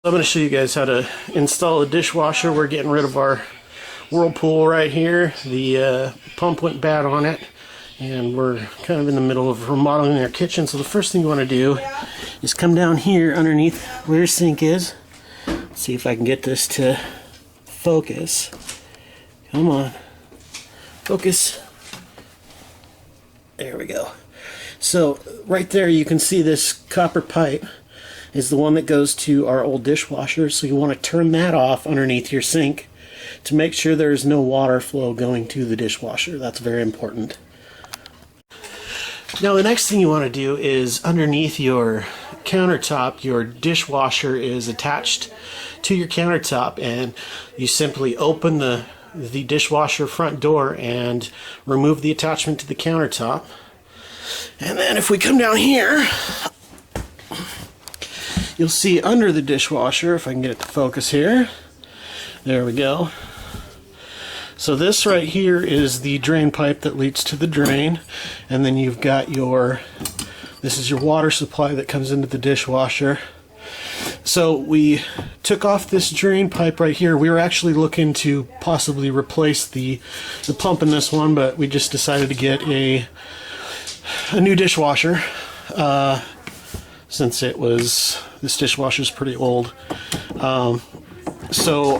I'm going to show you guys how to install a dishwasher. We're getting rid of our whirlpool right here. The pump went bad on it, and we're kind of in the middle of remodeling our kitchen. So the first thing you want to do is come down here underneath where your sink is. Let's see if I can get this to focus. Come on. Focus. There we go. So right there you can see this copper pipe is the one that goes to our old dishwasher. So you want to turn that off underneath your sink to make sure there's no water flow going to the dishwasher. That's very important. Now the next thing you want to do is underneath your countertop, your dishwasher is attached to your countertop, and you simply open the dishwasher front door and remove the attachment to the countertop. And then if we come down here, you'll see under the dishwasher, if I can get it to focus here, there we go. So this right here is the drain pipe that leads to the drain, and then you've got this is your water supply that comes into the dishwasher. So we took off this drain pipe right here. We were actually looking to possibly replace the pump in this one, but we just decided to get a new dishwasher since this dishwasher is pretty old. So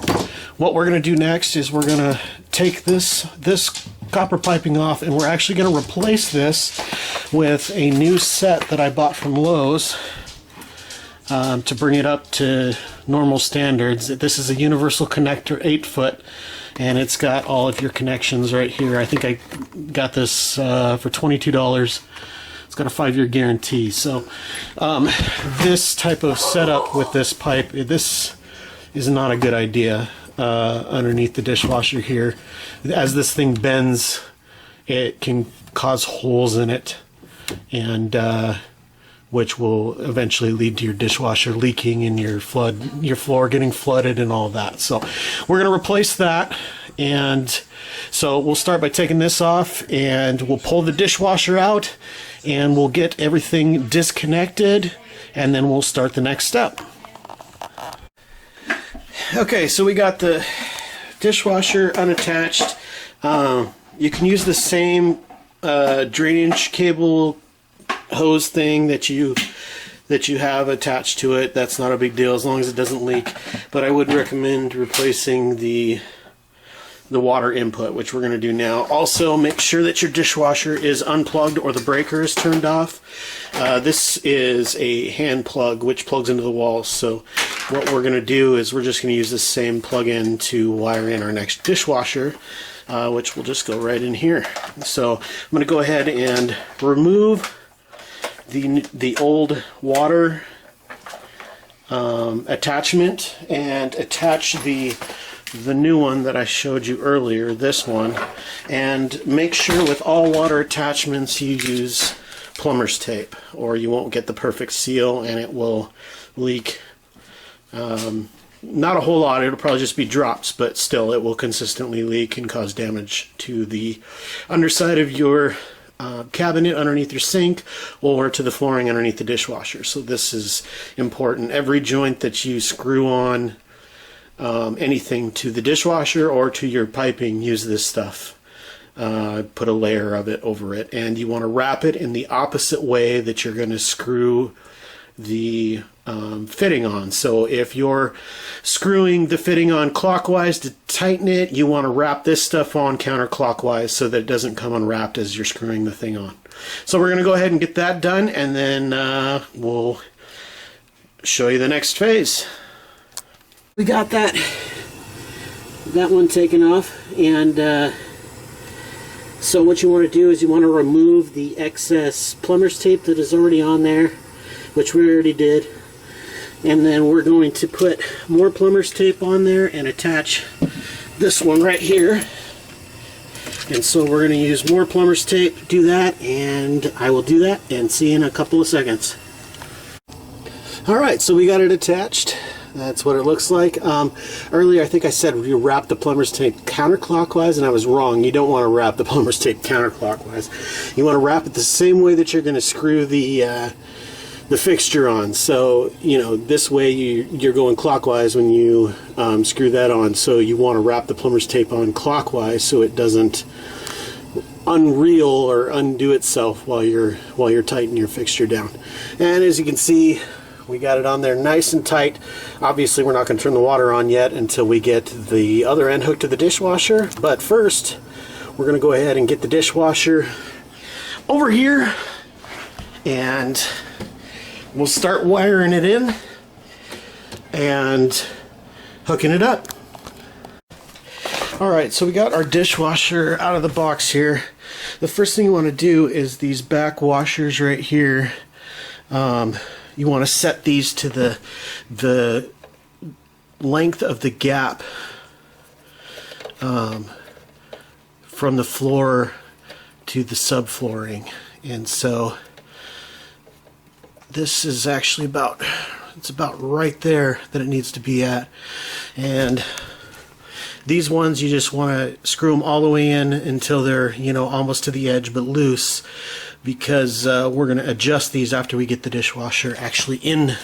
what we're going to do next is we're going to take this copper piping off, and we're actually going to replace this with a new set that I bought from Lowe's to bring it up to normal standards. This is a universal connector, 8-foot, and it's got all of your connections right here. I think I got this for $22. It's got a 5-year guarantee. So this type of setup with this pipe, this is not a good idea underneath the dishwasher here. As this thing bends, it can cause holes in it, and which will eventually lead to your dishwasher leaking and your floor getting flooded and all that. So we're going to replace that, and so we'll start by taking this off, and we'll pull the dishwasher out, and we'll get everything disconnected, and then we'll start the next step. Okay, so we got the dishwasher unattached. You can use the same drainage cable hose thing that you have attached to it. That's not a big deal as long as it doesn't leak. But I would recommend replacing the water input, which we're going to do now. Also, make sure that your dishwasher is unplugged or the breaker is turned off. This is a hand plug which plugs into the wall. So what we're going to do is we're just going to use the same plug-in to wire in our next dishwasher, which will just go right in here. So I'm going to go ahead and remove the old water attachment and attach the new one that I showed you earlier, this one, and make sure with all water attachments you use plumber's tape, or you won't get the perfect seal and it will leak. Not a whole lot, it'll probably just be drops, but still it will consistently leak and cause damage to the underside of your cabinet underneath your sink or to the flooring underneath the dishwasher. So this is important. Every joint that you screw on anything to the dishwasher or to your piping, use this stuff. Put a layer of it over it, and you want to wrap it in the opposite way that you're going to screw the fitting on. So if you're screwing the fitting on clockwise to tighten it, you want to wrap this stuff on counterclockwise so that it doesn't come unwrapped as you're screwing the thing on. So we're going to go ahead and get that done, and then we'll show you the next phase. We got that one taken off, and so what you want to do is you want to remove the excess plumber's tape that is already on there, which we already did, and then we're going to put more plumber's tape on there and attach this one right here. And so we're going to use more plumber's tape to do that, and I will do that and see you in a couple of seconds. Alright, so we got it attached. That's what it looks like. Earlier I think I said you wrap the plumber's tape counterclockwise, and I was wrong. You don't want to wrap the plumber's tape counterclockwise. You want to wrap it the same way that you're going to screw the the fixture on. So, you know, this way you're going clockwise when you screw that on. So you want to wrap the plumber's tape on clockwise so it doesn't unreel or undo itself while you're tightening your fixture down. And as you can see, we got it on there nice and tight. Obviously we're not going to turn the water on yet until we get the other end hooked to the dishwasher, but first we're going to go ahead and get the dishwasher over here and we'll start wiring it in and hooking it up. Alright, so we got our dishwasher out of the box here. The first thing you want to do is these back washers right here. You want to set these to the length of the gap from the floor to the subflooring. And so this is actually about right there that it needs to be at. And these ones, you just want to screw them all the way in until they're, you know, almost to the edge but loose, because we're going to adjust these after we get the dishwasher actually in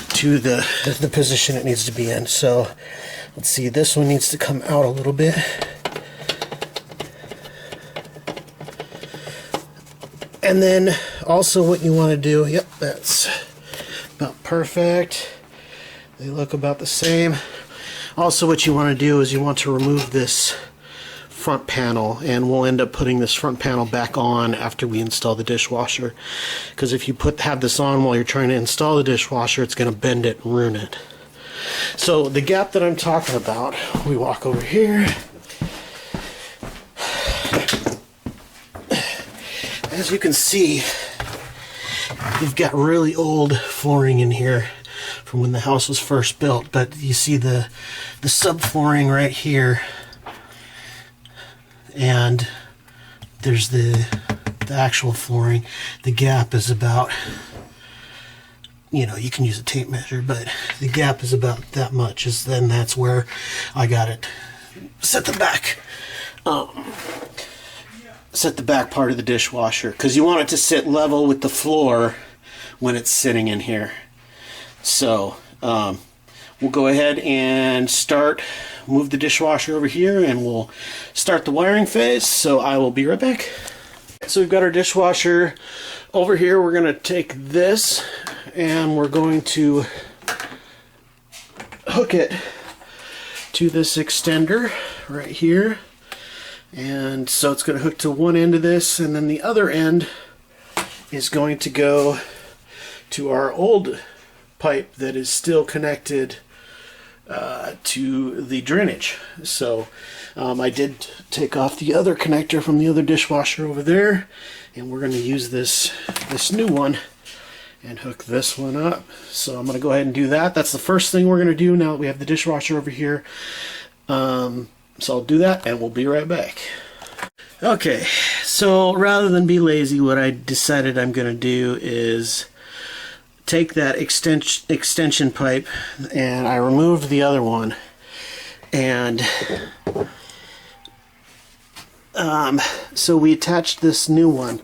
to the position it needs to be in. So let's see, this one needs to come out a little bit. And then also what you want to do, yep, that's about perfect. They look about the same. Also what you want to do is you want to remove this front panel, and we'll end up putting this front panel back on after we install the dishwasher, because if you have this on while you're trying to install the dishwasher, it's going to bend it and ruin it. So the gap that I'm talking about, we walk over here. As you can see, you've got really old flooring in here from when the house was first built, but you see the subflooring right here, and there's the actual flooring. The gap is about, you know, you can use a tape measure, but the gap is about that much. Then that's where I got it set the back part of the dishwasher, because you want it to sit level with the floor when it's sitting in here. So we'll go ahead and move the dishwasher over here, and we'll start the wiring phase. So I will be right back. So we've got our dishwasher over here. We're going to take this and we're going to hook it to this extender right here. And so it's going to hook to one end of this, and then the other end is going to go to our old pipe that is still connected to the drainage. So I did take off the other connector from the other dishwasher over there, and we're going to use this new one and hook this one up. So I'm going to go ahead and do that. That's the first thing we're going to do now that we have the dishwasher over here. So I'll do that and we'll be right back. Okay, so rather than be lazy, what I decided I'm going to do is take that extension pipe, and I removed the other one, and so we attached this new one,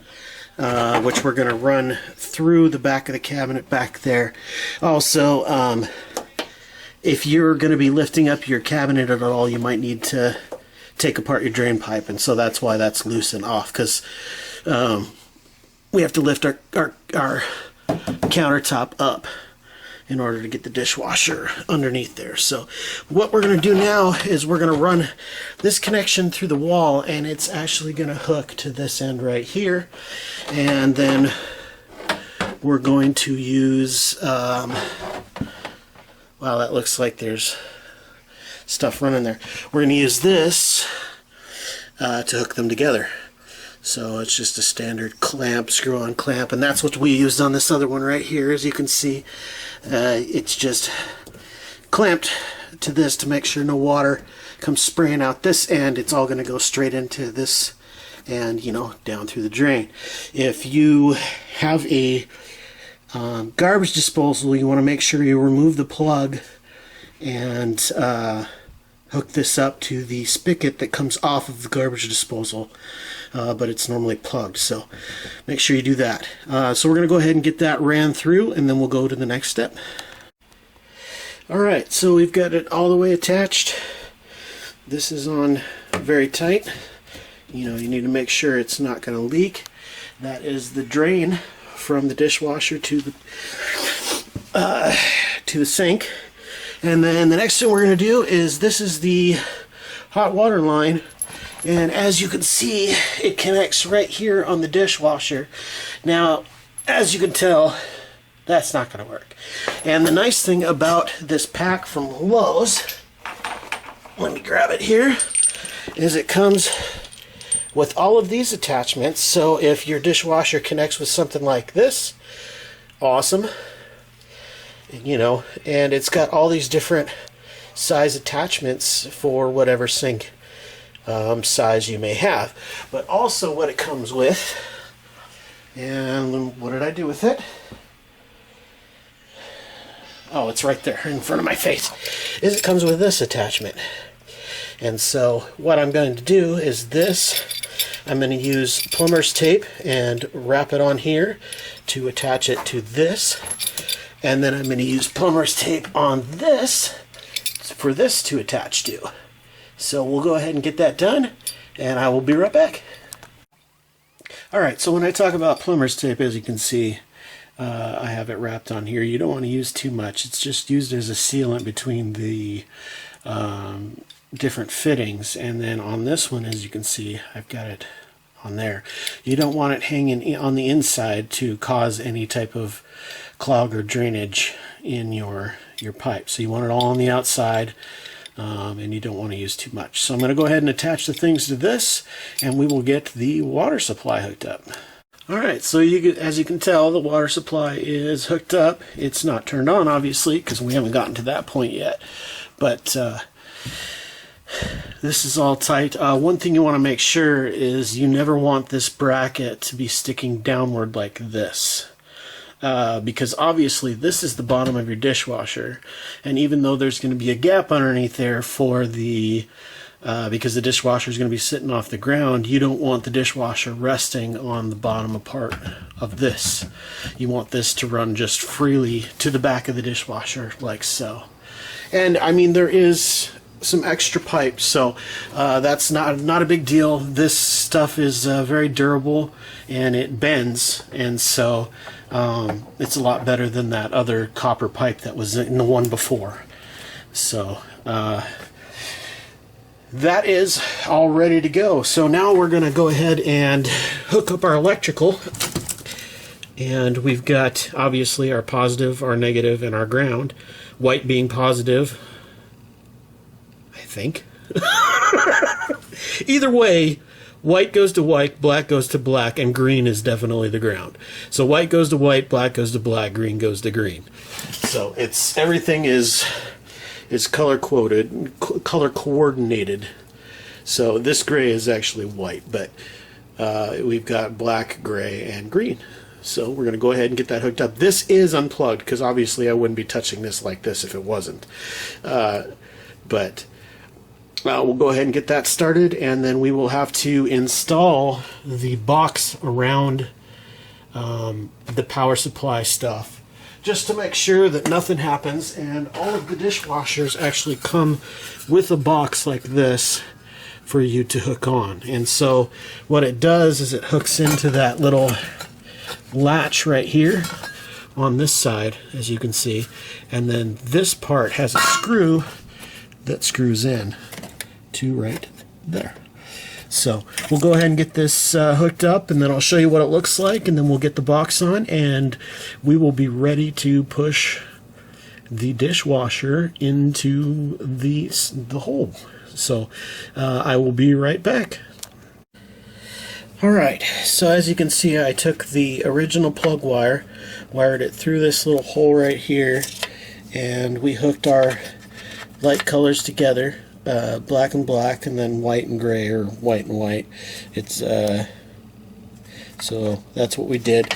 which we're going to run through the back of the cabinet back there. Also, if you're going to be lifting up your cabinet at all, you might need to take apart your drain pipe, and so that's why that's loose and off, because we have to lift our countertop up in order to get the dishwasher underneath there. So what we're going to do now is we're going to run this connection through the wall, and it's actually going to hook to this end right here, and then we're going to use wow, that looks like there's stuff running there. We're going to use this to hook them together. So it's just a standard clamp, screw-on clamp, and that's what we used on this other one right here. As you can see, it's just clamped to this to make sure no water comes spraying out this end. It's all going to go straight into this and, you know, down through the drain. If you have a garbage disposal, you want to make sure you remove the plug and hook this up to the spigot that comes off of the garbage disposal, but it's normally plugged, so make sure you do that. So we're going to go ahead and get that ran through, and then we'll go to the next step. Alright, so we've got it all the way attached. This is on very tight. You know, you need to make sure it's not going to leak. That is the drain from the dishwasher to the sink. And then the next thing we're going to do is, this is the hot water line, and as you can see, it connects right here on the dishwasher. Now, as you can tell, that's not going to work. And the nice thing about this pack from Lowe's, let me grab it here, is it comes with all of these attachments. So if your dishwasher connects with something like this, awesome. You know, and it's got all these different size attachments for whatever sink size you may have. But also what it comes with, and what did I do with it? Oh, it's right there in front of my face, is it comes with this attachment. And so what I'm going to do is this, I'm going to use plumber's tape and wrap it on here to attach it to this. And then I'm going to use plumber's tape on this for this to attach to. So we'll go ahead and get that done, and I will be right back. Alright, so when I talk about plumber's tape, as you can see, I have it wrapped on here. You don't want to use too much. It's just used as a sealant between the different fittings. And then on this one, as you can see, I've got it on there. You don't want it hanging on the inside to cause any type of clog or drainage in your pipe. So you want it all on the outside, and you don't want to use too much. So I'm going to go ahead and attach the things to this, and we will get the water supply hooked up. Alright, so as you can tell, the water supply is hooked up. It's not turned on, obviously, because we haven't gotten to that point yet. But this is all tight. One thing you want to make sure is you never want this bracket to be sticking downward like this. Because obviously this is the bottom of your dishwasher, and even though there's going to be a gap underneath there for the because the dishwasher is going to be sitting off the ground, you don't want the dishwasher resting on the bottom part of this. You want this to run just freely to the back of the dishwasher like so. And I mean, there is some extra pipe, so that's not a big deal. This stuff is very durable and it bends, and so it's a lot better than that other copper pipe that was in the one before. So that is all ready to go. So now we're going to go ahead and hook up our electrical, and we've got obviously our positive, our negative, and our ground. White being positive, I think. Either way, white goes to white, black goes to black, and green is definitely the ground. So white goes to white, black goes to black, green goes to green. So everything is color coordinated. So this gray is actually white, but we've got black, gray, and green. So we're going to go ahead and get that hooked up. This is unplugged because obviously I wouldn't be touching this like this if it wasn't. But we'll go ahead and get that started, and then we will have to install the box around the power supply stuff, just to make sure that nothing happens. And all of the dishwashers actually come with a box like this for you to hook on. And so what it does is it hooks into that little latch right here on this side, as you can see, and then this part has a screw that screws in to right there. So we'll go ahead and get this hooked up, and then I'll show you what it looks like, and then we'll get the box on, and we will be ready to push the dishwasher into the hole. So I will be right back. Alright, so as you can see, I took the original plug wire, wired it through this little hole right here, and we hooked our light colors together, black and black, and then white and gray, or white and white. It's So that's what we did.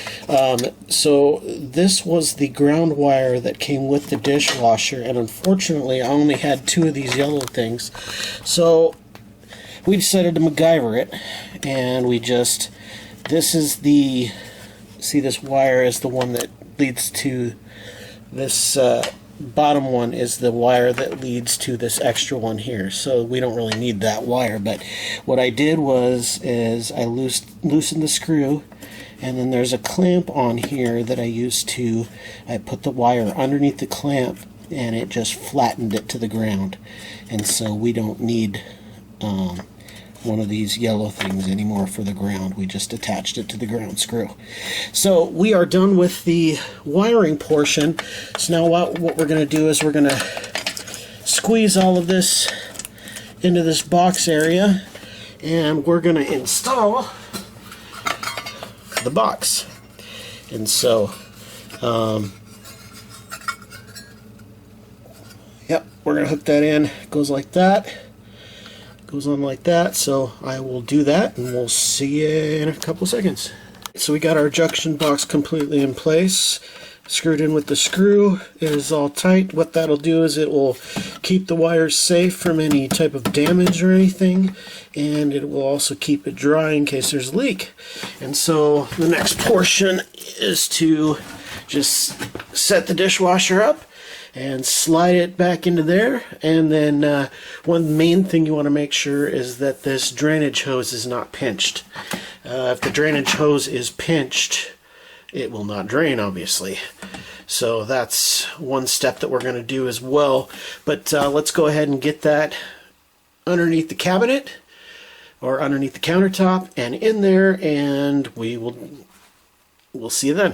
So this was the ground wire that came with the dishwasher, and unfortunately I only had 2 of these yellow things. So we decided to MacGyver it, and we just, this is the, see, this wire is the one that leads to this, bottom one is the wire that leads to this extra one here. So we don't really need that wire, but what I did is I loosened the screw, and then there's a clamp on here that I put the wire underneath the clamp, and it just flattened it to the ground. And so we don't need one of these yellow things anymore for the ground. We just attached it to the ground screw. So we are done with the wiring portion. So now what we're going to do is we're going to squeeze all of this into this box area, and we're going to install the box. And so yep, we're going to hook that in. It goes like that. Goes on like that. So I will do that, and we'll see you in a couple of seconds. So we got our junction box completely in place, screwed in with the screw. It is all tight. What that'll do is it will keep the wires safe from any type of damage or anything, and it will also keep it dry in case there's a leak. And so the next portion is to just set the dishwasher up and slide it back into there. And then one main thing you want to make sure is that this drainage hose is not pinched. If the drainage hose is pinched, it will not drain, obviously. So that's one step that we're going to do as well. But let's go ahead and get that underneath the cabinet or underneath the countertop and in there, and we'll see you then.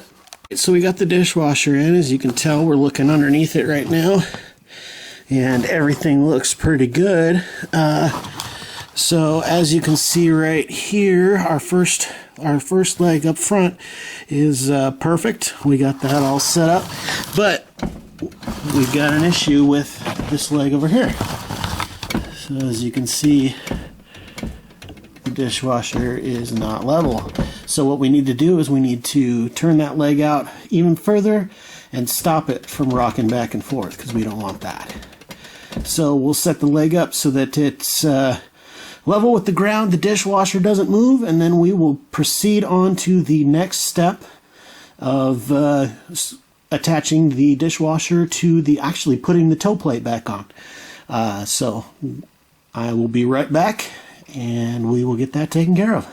So we got the dishwasher in. As you can tell, we're looking underneath it right now, and everything looks pretty good. So as you can see right here, our first leg up front is perfect. We got that all set up, but we've got an issue with this leg over here. So as you can see, the dishwasher is not level. So what we need to do is we need to turn that leg out even further and stop it from rocking back and forth, because we don't want that. So we'll set the leg up so that it's level with the ground, the dishwasher doesn't move, and then we will proceed on to the next step of attaching the dishwasher to actually putting the toe plate back on. So I will be right back, and we will get that taken care of.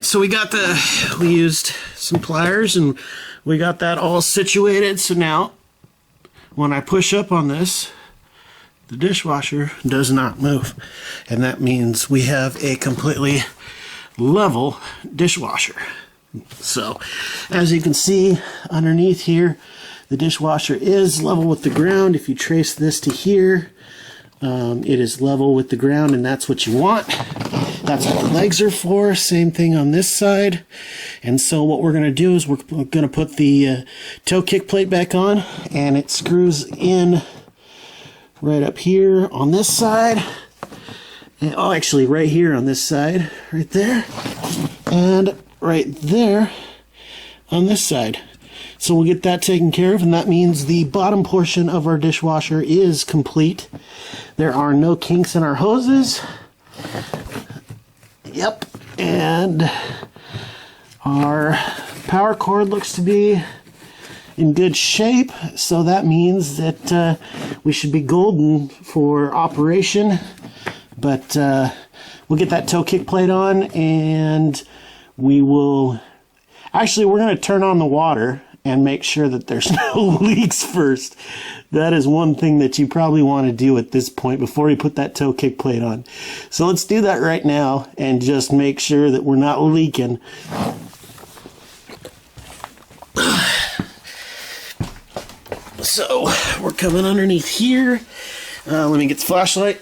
So we used some pliers, and we got that all situated. So now when I push up on this, the dishwasher does not move, and that means we have a completely level dishwasher. So as you can see underneath here, the dishwasher is level with the ground. If you trace this to here, it is level with the ground, and that's what you want. That's what the legs are for. Same thing on this side. And so what we're going to do is we're going to put the toe kick plate back on, and it screws in right up here on this side. And, oh, actually right here on this side, right there, and right there on this side. So we'll get that taken care of, and that means the bottom portion of our dishwasher is complete. There are no kinks in our hoses. Yep, and our power cord looks to be in good shape, so that means that we should be golden for operation. But we'll get that toe kick plate on, and we're going to turn on the water and make sure that there's no leaks first. That is one thing that you probably want to do at this point before you put that toe kick plate on. So let's do that right now and just make sure that we're not leaking. So we're coming underneath here. Let me get the flashlight.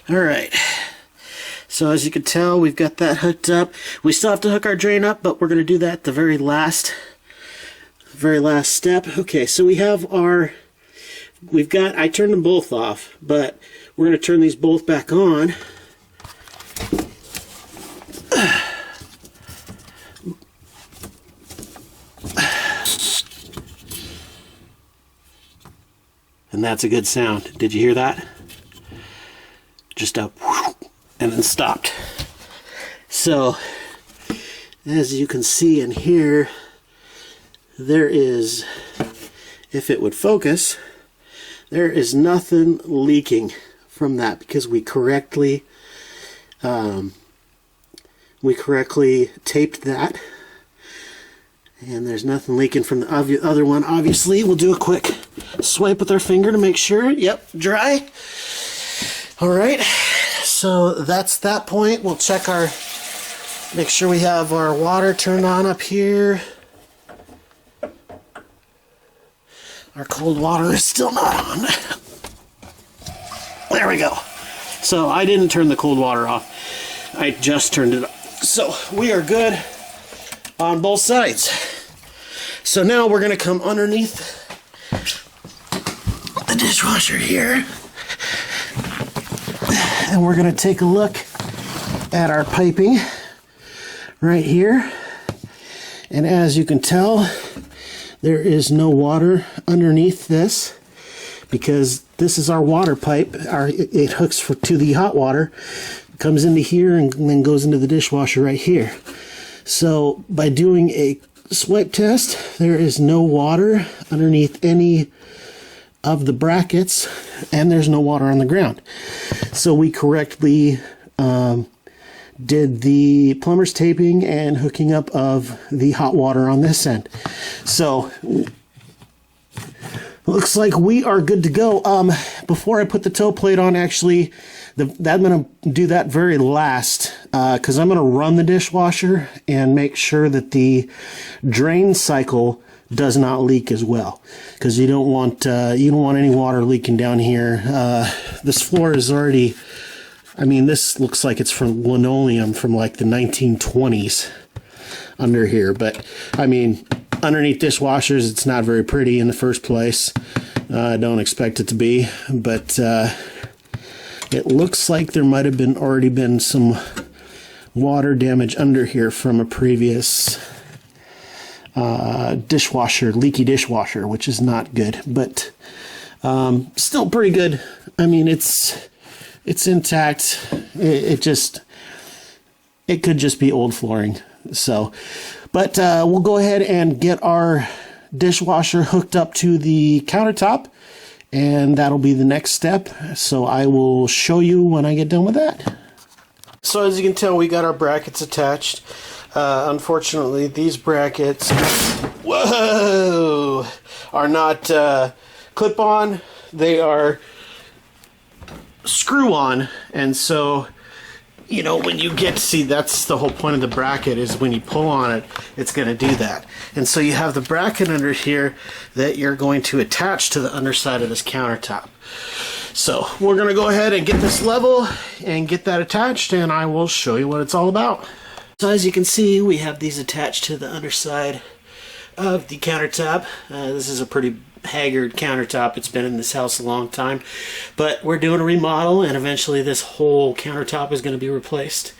All right. So as you can tell, we've got that hooked up. We still have to hook our drain up, but we're going to do that at the very last step. Okay, so we have I turned them both off, but we're going to turn these both back on. And that's a good sound. Did you hear that? Just a whoosh, and then stopped. So, as you can see and hear, there is, if it would focus, there is nothing leaking from that because we correctly taped that, and there's nothing leaking from the other one. Obviously, we'll do a quick swipe with our finger to make sure. Yep, dry. All right, so that's that point. We'll check our, make sure we have our water turned on up here. Our cold water is still not on. There we go. So I didn't turn the cold water off. I just turned it off. So we are good on both sides. So now we're going to come underneath the dishwasher here. And we're going to take a look at our piping right here. And as you can tell, there is no water underneath this because this is our water pipe. It hooks to the hot water, comes into here, and then goes into the dishwasher right here. So by doing a swipe test, there is no water underneath any of the brackets, and there's no water on the ground. So we correctly did the plumber's taping and hooking up of the hot water on this end. So looks like we are good to go. Before I put the toe plate on, actually, I'm going to do that very last because I'm going to run the dishwasher and make sure that the drain cycle does not leak as well, because you don't want any water leaking down here. This floor is already, I mean, this looks like it's from linoleum from like the 1920s under here, but I mean, underneath dishwashers, it's not very pretty in the first place. I don't expect it to be, but it looks like there might have already been some water damage under here from a previous dishwasher, leaky dishwasher, which is not good, but still pretty good. I mean, it's intact. It could just be old flooring. So, but we'll go ahead and get our dishwasher hooked up to the countertop, and that'll be the next step. So I will show you when I get done with that. So as you can tell, we got our brackets attached. Unfortunately, these brackets, whoa, are not clip-on. They are screw-on, and so, you know, when you get to see, that's the whole point of the bracket, is when you pull on it, it's going to do that. And so you have the bracket under here that you're going to attach to the underside of this countertop. So we're going to go ahead and get this level and get that attached, and I will show you what it's all about. So as you can see, we have these attached to the underside of the countertop. This is a pretty haggard countertop. It's been in this house a long time, but we're doing a remodel, and eventually this whole countertop is going to be replaced.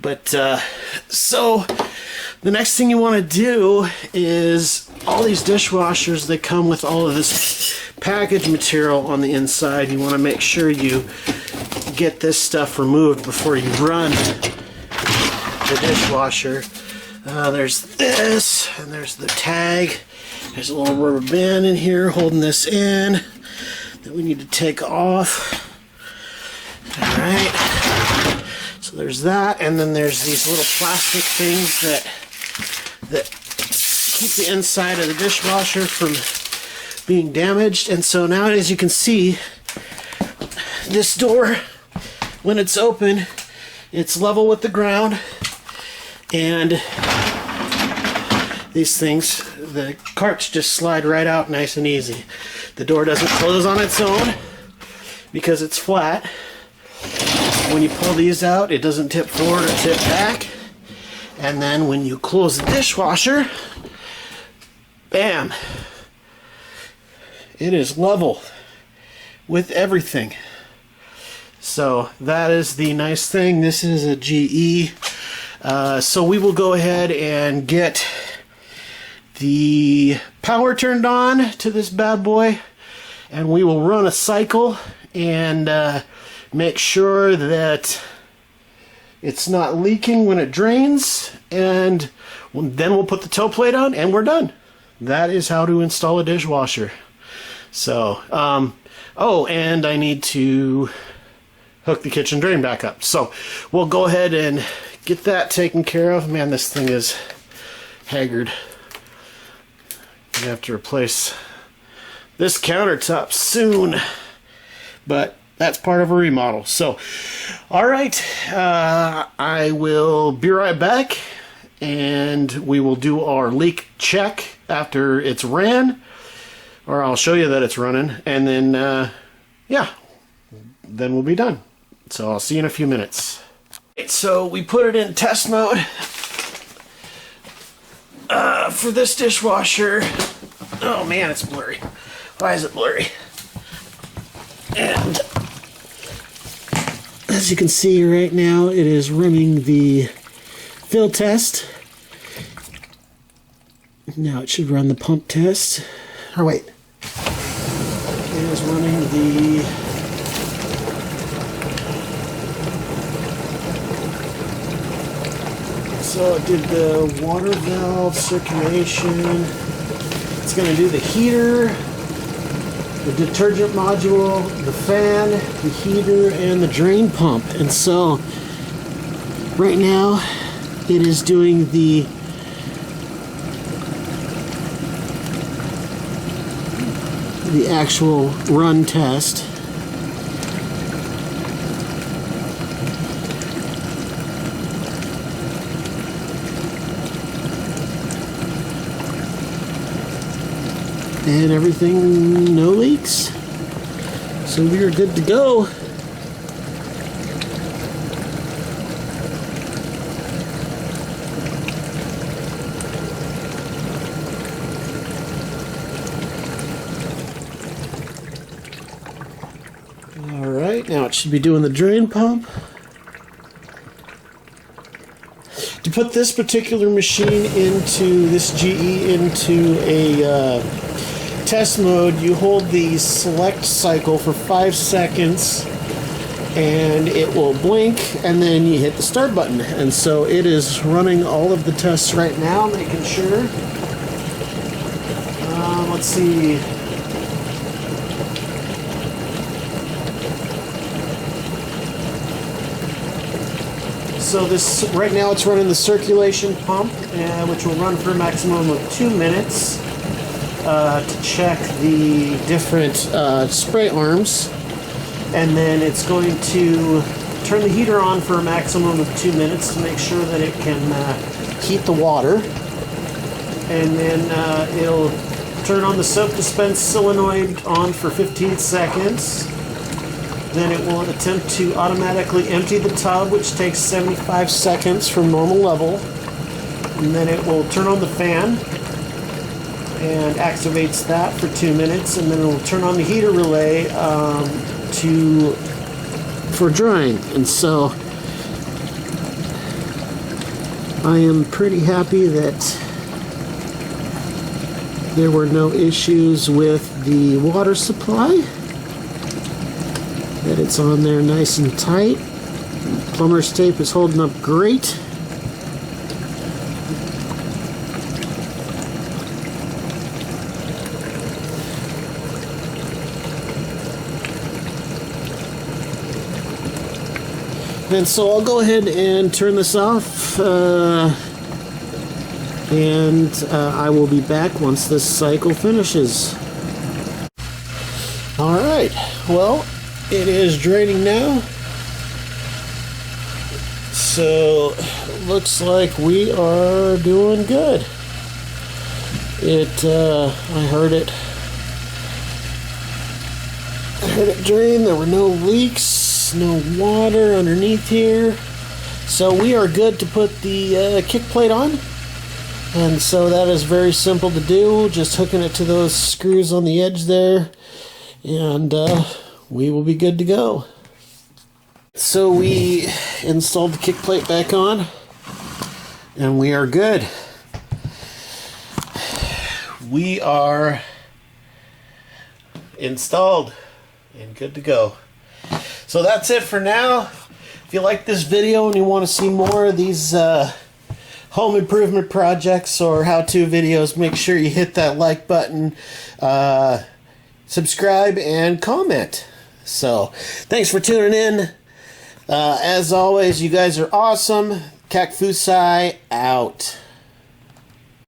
But so the next thing you want to do is all these dishwashers, they come with all of this package material on the inside. You want to make sure you get this stuff removed before you run the dishwasher. There's this, and there's the tag. There's a little rubber band in here holding this in that we need to take off. Alright, so there's that, and then there's these little plastic things that keep the inside of the dishwasher from being damaged. And so now, as you can see, this door, when it's open, it's level with the ground, and these things, the carts just slide right out nice and easy. The door doesn't close on its own because it's flat. When you pull these out, it doesn't tip forward or tip back. And then when you close the dishwasher, bam, it is level with everything. So that is the nice thing. This is a GE. So we will go ahead and get the power turned on to this bad boy, and we will run a cycle and make sure that it's not leaking when it drains, and then we'll put the toe plate on and we're done. That is how to install a dishwasher. So, oh, and I need to hook the kitchen drain back up. So we'll go ahead and get that taken care of. Man, this thing is haggard. I have to replace this countertop soon, but that's part of a remodel. So, all right, I will be right back, and we will do our leak check after it's ran, or I'll show you that it's running, and then, yeah, then we'll be done. So I'll see you in a few minutes. So we put it in test mode for this dishwasher. Oh man, it's blurry. Why is it blurry? And as you can see right now, it is running the fill test. Now it should run the pump test. Or wait. It is running the so it did the water valve circulation. It's going to do the heater, the detergent module, the fan, the heater, and the drain pump. And so right now it is doing the actual run test. And everything, no leaks. So we are good to go. All right, now it should be doing the drain pump. To put this particular machine into this GE into a test mode, you hold the select cycle for 5 seconds and it will blink, and then you hit the start button. And so it is running all of the tests right now, making sure. Let's see. So this right now it's running the circulation pump, which will run for a maximum of 2 minutes. To check the different spray arms, and then it's going to turn the heater on for a maximum of 2 minutes to make sure that it can heat the water, and then it'll turn on the soap dispense solenoid on for 15 seconds. Then it will attempt to automatically empty the tub, which takes 75 seconds from normal level, and then it will turn on the fan and activates that for 2 minutes, and then it will turn on the heater relay for drying. And so I am pretty happy that there were no issues with the water supply, that it's on there nice and tight. Plumber's tape is holding up great. And so I'll go ahead and turn this off, and I will be back once this cycle finishes. Alright, well, it is draining now. So, looks like we are doing good. I heard it drain. There were no leaks. No water underneath here, so we are good to put the kick plate on. And so that is very simple to do, just hooking it to those screws on the edge there, and we will be good to go. So we installed the kick plate back on, and we are good. installed and good to go. So that's it for now. If you like this video and you want to see more of these home improvement projects or how-to videos, make sure you hit that like button, subscribe, and comment. So thanks for tuning in. As always, you guys are awesome. Kakfusai out.